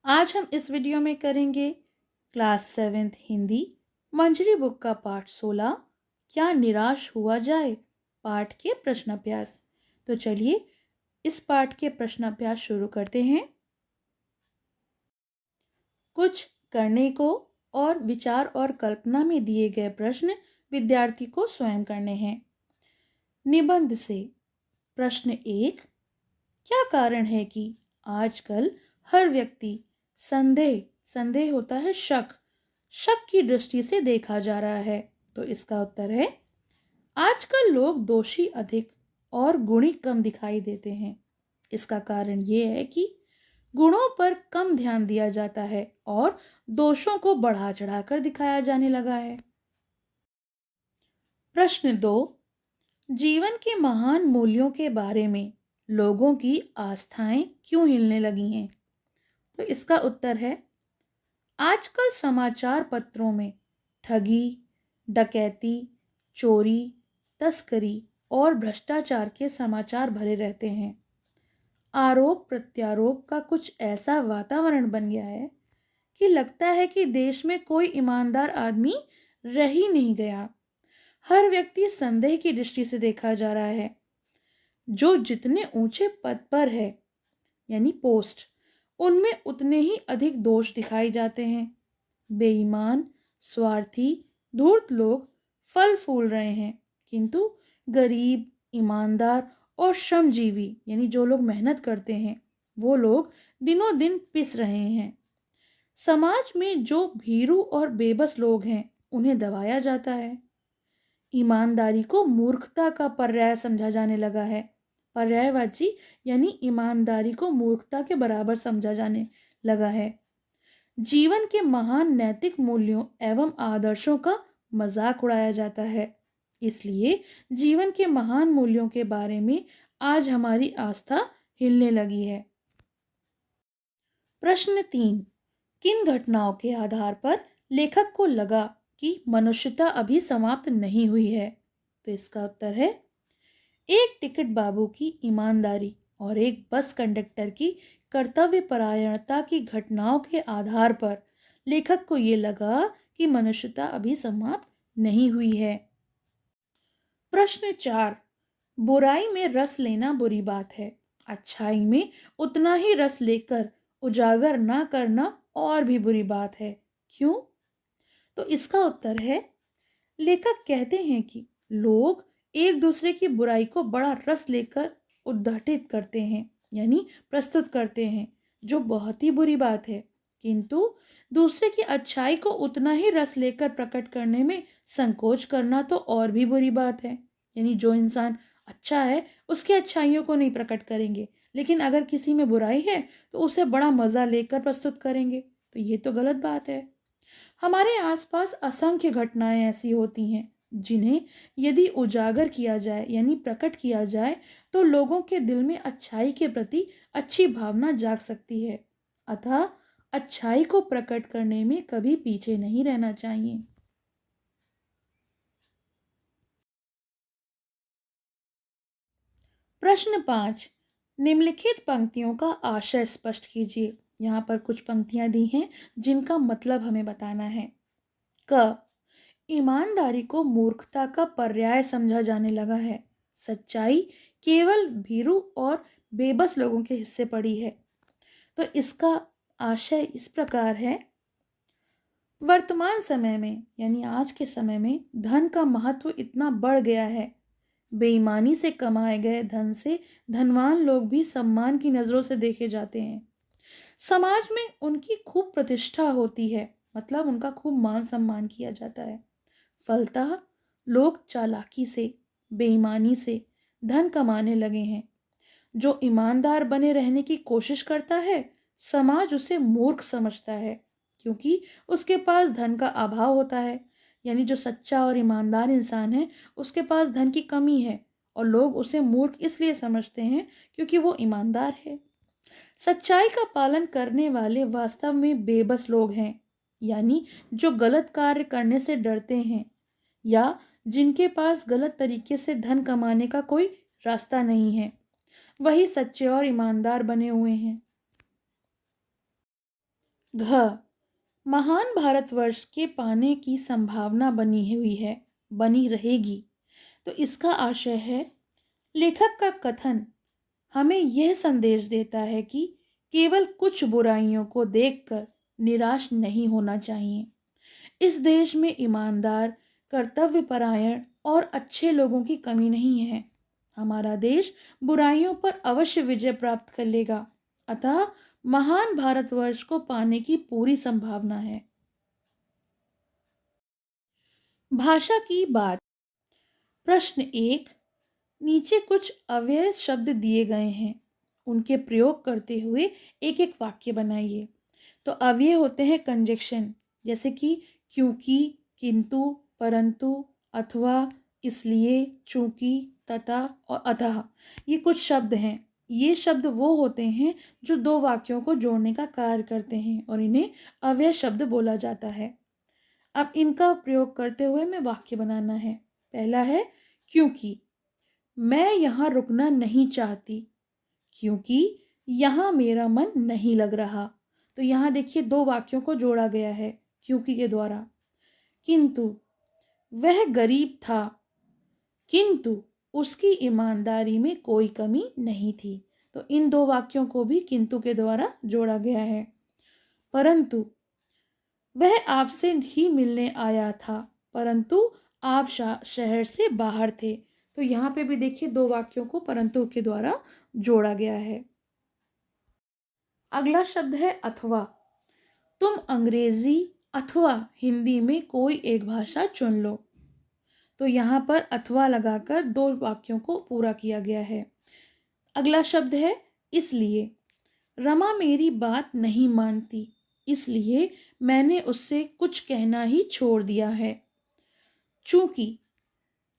आज हम इस वीडियो में करेंगे क्लास 7th हिंदी मंजरी बुक का पाठ 16 क्या निराश हुआ जाए पाठ के प्रश्नाभ्यास। तो चलिए इस पाठ के प्रश्नाभ्यास शुरू करते हैं। कुछ करने को और विचार और कल्पना में दिए गए प्रश्न विद्यार्थी को स्वयं करने हैं। निबंध से प्रश्न 1, क्या कारण है कि आजकल हर व्यक्ति संदेह संदेह होता है शक शक की दृष्टि से देखा जा रहा है। तो इसका उत्तर है आजकल लोग दोषी अधिक और गुणी कम दिखाई देते हैं। इसका कारण ये है कि गुणों पर कम ध्यान दिया जाता है और दोषों को बढ़ा चढ़ाकर दिखाया जाने लगा है। प्रश्न 2, जीवन के महान मूल्यों के बारे में लोगों की आस्थाएं क्यों हिलने लगी हैं। तो इसका उत्तर है आजकल समाचार पत्रों में ठगी, डकैती, चोरी, तस्करी और भ्रष्टाचार के समाचार भरे रहते हैं। आरोप प्रत्यारोप का कुछ ऐसा वातावरण बन गया है कि लगता है कि देश में कोई ईमानदार आदमी रह ही नहीं गया। हर व्यक्ति संदेह की दृष्टि से देखा जा रहा है। जो जितने ऊंचे पद पर है यानी पोस्ट, उनमें उतने ही अधिक दोष दिखाए जाते हैं। बेईमान, स्वार्थी, धूर्त लोग फल फूल रहे हैं, किंतु गरीब, ईमानदार और श्रमजीवी यानी जो लोग मेहनत करते हैं वो लोग दिनों दिन पिस रहे हैं। समाज में जो भीरू और बेबस लोग हैं उन्हें दबाया जाता है। ईमानदारी को मूर्खता का पर्याय समझा जाने लगा है। पर्यायवाची यानी ईमानदारी को मूर्खता के बराबर समझा जाने लगा है। जीवन के महान नैतिक मूल्यों एवं आदर्शों का मजाक उड़ाया जाता है। इसलिए जीवन के महान मूल्यों के बारे में आज हमारी आस्था हिलने लगी है। प्रश्न 3, किन घटनाओं के आधार पर लेखक को लगा कि मनुष्यता अभी समाप्त नहीं हुई है। तो इसका उत्तर है एक टिकट बाबू की ईमानदारी और एक बस कंडक्टर की कर्तव्य परायणता की घटनाओं के आधार पर लेखक को ये लगा कि मनुष्यता अभी समाप्त नहीं हुई है। प्रश्न 4, बुराई में रस लेना बुरी बात है, अच्छाई में उतना ही रस लेकर उजागर ना करना और भी बुरी बात है, क्यों। तो इसका उत्तर है लेखक कहते हैं कि लोग एक दूसरे की बुराई को बड़ा रस लेकर उद्घाटित करते हैं यानी प्रस्तुत करते हैं, जो बहुत ही बुरी बात है। किंतु दूसरे की अच्छाई को उतना ही रस लेकर प्रकट करने में संकोच करना तो और भी बुरी बात है। यानी जो इंसान अच्छा है उसकी अच्छाइयों को नहीं प्रकट करेंगे, लेकिन अगर किसी में बुराई है तो उसे बड़ा मज़ा लेकर प्रस्तुत करेंगे, तो ये तो गलत बात है। हमारे आसपास असंख्य घटनाएं ऐसी होती हैं जिन्हें यदि उजागर किया जाए यानी प्रकट किया जाए तो लोगों के दिल में अच्छाई के प्रति अच्छी भावना जाग सकती है। अतः अच्छाई को प्रकट करने में कभी पीछे नहीं रहना चाहिए। प्रश्न 5, निम्नलिखित पंक्तियों का आशय स्पष्ट कीजिए। यहाँ पर कुछ पंक्तियां दी हैं जिनका मतलब हमें बताना है। क, ईमानदारी को मूर्खता का पर्याय समझा जाने लगा है। सच्चाई केवल भीरू और बेबस लोगों के हिस्से पड़ी है। तो इसका आशय इस प्रकार है, वर्तमान समय में यानी आज के समय में धन का महत्व इतना बढ़ गया है, बेईमानी से कमाए गए धन से धनवान लोग भी सम्मान की नज़रों से देखे जाते हैं। समाज में उनकी खूब प्रतिष्ठा होती है, मतलब उनका खूब मान सम्मान किया जाता है। फलतः लोग चालाकी से, बेईमानी से धन कमाने लगे हैं। जो ईमानदार बने रहने की कोशिश करता है समाज उसे मूर्ख समझता है, क्योंकि उसके पास धन का अभाव होता है। यानी जो सच्चा और ईमानदार इंसान है उसके पास धन की कमी है और लोग उसे मूर्ख इसलिए समझते हैं क्योंकि वो ईमानदार है। सच्चाई का पालन करने वाले वास्तव में बेबस लोग हैं, यानी जो गलत कार्य करने से डरते हैं या जिनके पास गलत तरीके से धन कमाने का कोई रास्ता नहीं है, वही सच्चे और ईमानदार बने हुए हैं। घ महान भारतवर्ष के पाने की संभावना बनी हुई है, बनी रहेगी। तो इसका आशय है, लेखक का कथन हमें यह संदेश देता है कि केवल कुछ बुराइयों को देखकर निराश नहीं होना चाहिए। इस देश में ईमानदार, कर्तव्यपरायण और अच्छे लोगों की कमी नहीं है। हमारा देश बुराइयों पर अवश्य विजय प्राप्त कर लेगा। अतः महान भारतवर्ष को पाने की पूरी संभावना है। भाषा की बात। प्रश्न 1, नीचे कुछ अव्यय शब्द दिए गए हैं, उनके प्रयोग करते हुए एक एक वाक्य बनाइए। तो अव्यय होते हैं कंजक्शन, जैसे कि क्योंकि, किंतु, परंतु, अथवा, इसलिए, चूंकि, तथा और अतः। ये कुछ शब्द हैं। ये शब्द वो होते हैं जो दो वाक्यों को जोड़ने का कार्य करते हैं और इन्हें अव्यय शब्द बोला जाता है। अब इनका प्रयोग करते हुए मैं वाक्य बनाना है। पहला है क्योंकि, मैं यहाँ रुकना नहीं चाहती क्योंकि यहाँ मेरा मन नहीं लग रहा। तो यहाँ देखिए दो वाक्यों को जोड़ा गया है क्योंकि के द्वारा। किंतु, वह गरीब था किंतु उसकी ईमानदारी में कोई कमी नहीं थी। तो इन दो वाक्यों को भी किंतु के द्वारा जोड़ा गया है। परंतु, वह आपसे ही मिलने आया था परंतु आप शहर से बाहर थे। तो यहाँ पे भी देखिए दो वाक्यों को परंतु के द्वारा जोड़ा गया है। अगला शब्द है अथवा। तुम अंग्रेजी अथवा हिंदी में कोई एक भाषा चुन लो। तो यहाँ पर अथवा लगाकर दो वाक्यों को पूरा किया गया है। अगला शब्द है इसलिए। रमा मेरी बात नहीं मानती, इसलिए मैंने उससे कुछ कहना ही छोड़ दिया है। चूंकि,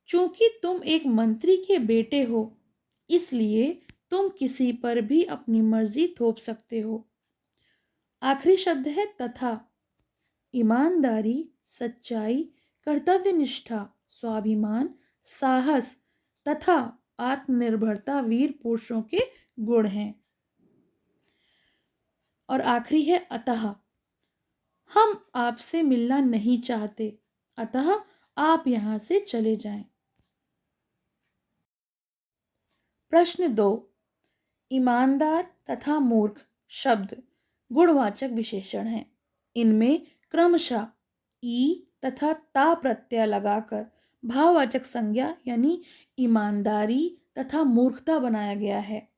चूंकि तुम एक मंत्री के बेटे हो, इसलिए तुम किसी पर भी अपनी मर्जी थोप सकते हो। आखिरी शब्द है तथा। ईमानदारी, सच्चाई, कर्तव्यनिष्ठा, स्वाभिमान, साहस तथा आत्मनिर्भरता वीर पुरुषों के गुण हैं। और आखिरी है अतः। हम आपसे मिलना नहीं चाहते, अतः आप यहां से चले जाएं। प्रश्न 2, ईमानदार तथा मूर्ख शब्द गुणवाचक विशेषण हैं। इनमें क्रमशः ई तथा ता प्रत्यय लगाकर भाववाचक संज्ञा यानी ईमानदारी तथा मूर्खता बनाया गया है।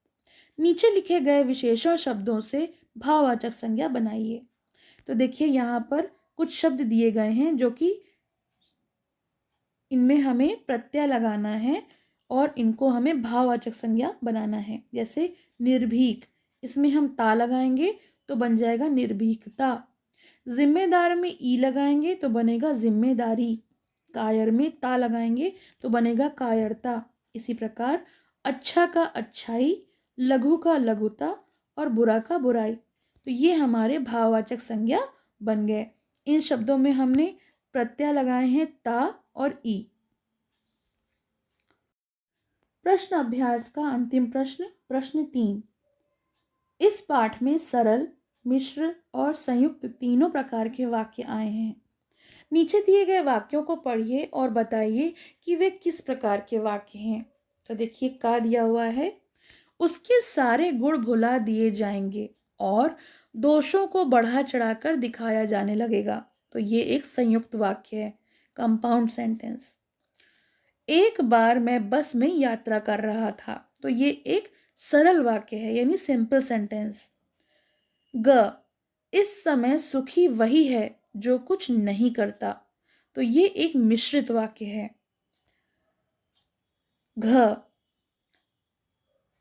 नीचे लिखे गए विशेषण शब्दों से भाववाचक संज्ञा बनाइए। तो देखिए यहाँ पर कुछ शब्द दिए गए हैं जो कि इनमें हमें प्रत्यय लगाना है और इनको हमें भाववाचक संज्ञा बनाना है। जैसे निर्भीक, इसमें हम ता लगाएंगे तो बन जाएगा निर्भीकता। जिम्मेदार में ई लगाएंगे तो बनेगा जिम्मेदारी। कायर में ता लगाएंगे तो बनेगा कायरता। इसी प्रकार अच्छा का अच्छाई, लघु का लघुता और बुरा का बुराई। तो ये हमारे भाववाचक संज्ञा बन गए। इन शब्दों में हमने प्रत्यय लगाए हैं ता और ई। प्रश्न अभ्यास का अंतिम प्रश्न, प्रश्न 3। इस पाठ में सरल, मिश्र और संयुक्त तीनों प्रकार के वाक्य आए हैं। नीचे दिए गए वाक्यों को पढ़िए और बताइए कि वे किस प्रकार के वाक्य हैं। तो देखिए का दिया हुआ है, उसके सारे गुण भुला दिए जाएंगे और दोषों को बढ़ा चढ़ाकर दिखाया जाने लगेगा। तो ये एक संयुक्त वाक्य है, कंपाउंड सेंटेंस। एक बार मैं बस में यात्रा कर रहा था। तो ये एक सरल वाक्य है यानी सिंपल सेंटेंस। ग, इस समय सुखी वही है जो कुछ नहीं करता। तो ये एक मिश्रित वाक्य है। घ,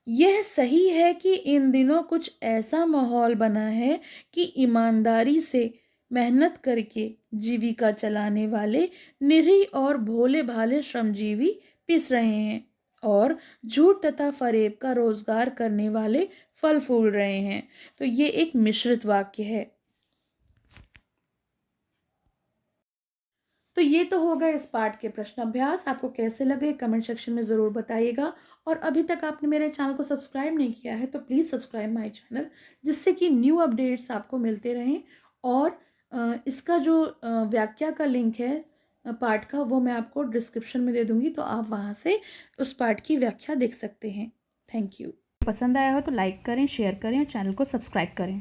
यह सही है कि इन दिनों कुछ ऐसा माहौल बना है कि ईमानदारी से मेहनत करके जीविका चलाने वाले निरीह और भोले भाले श्रमजीवी पिस रहे हैं और झूठ तथा फरेब का रोजगार करने वाले फल फूल रहे हैं। तो ये एक मिश्रित वाक्य है। तो ये तो होगा इस पार्ट के प्रश्न अभ्यास। आपको कैसे लगे कमेंट सेक्शन में ज़रूर बताइएगा। और अभी तक आपने मेरे चैनल को सब्सक्राइब नहीं किया है तो प्लीज़ सब्सक्राइब माय चैनल, जिससे कि न्यू अपडेट्स आपको मिलते रहें। और इसका जो व्याख्या का लिंक है पार्ट का, वो मैं आपको डिस्क्रिप्शन में दे दूँगी, तो आप वहाँ से उस पार्ट की व्याख्या देख सकते हैं। Thank you. पसंद आया हो तो लाइक करें, शेयर करें और चैनल को सब्सक्राइब करें।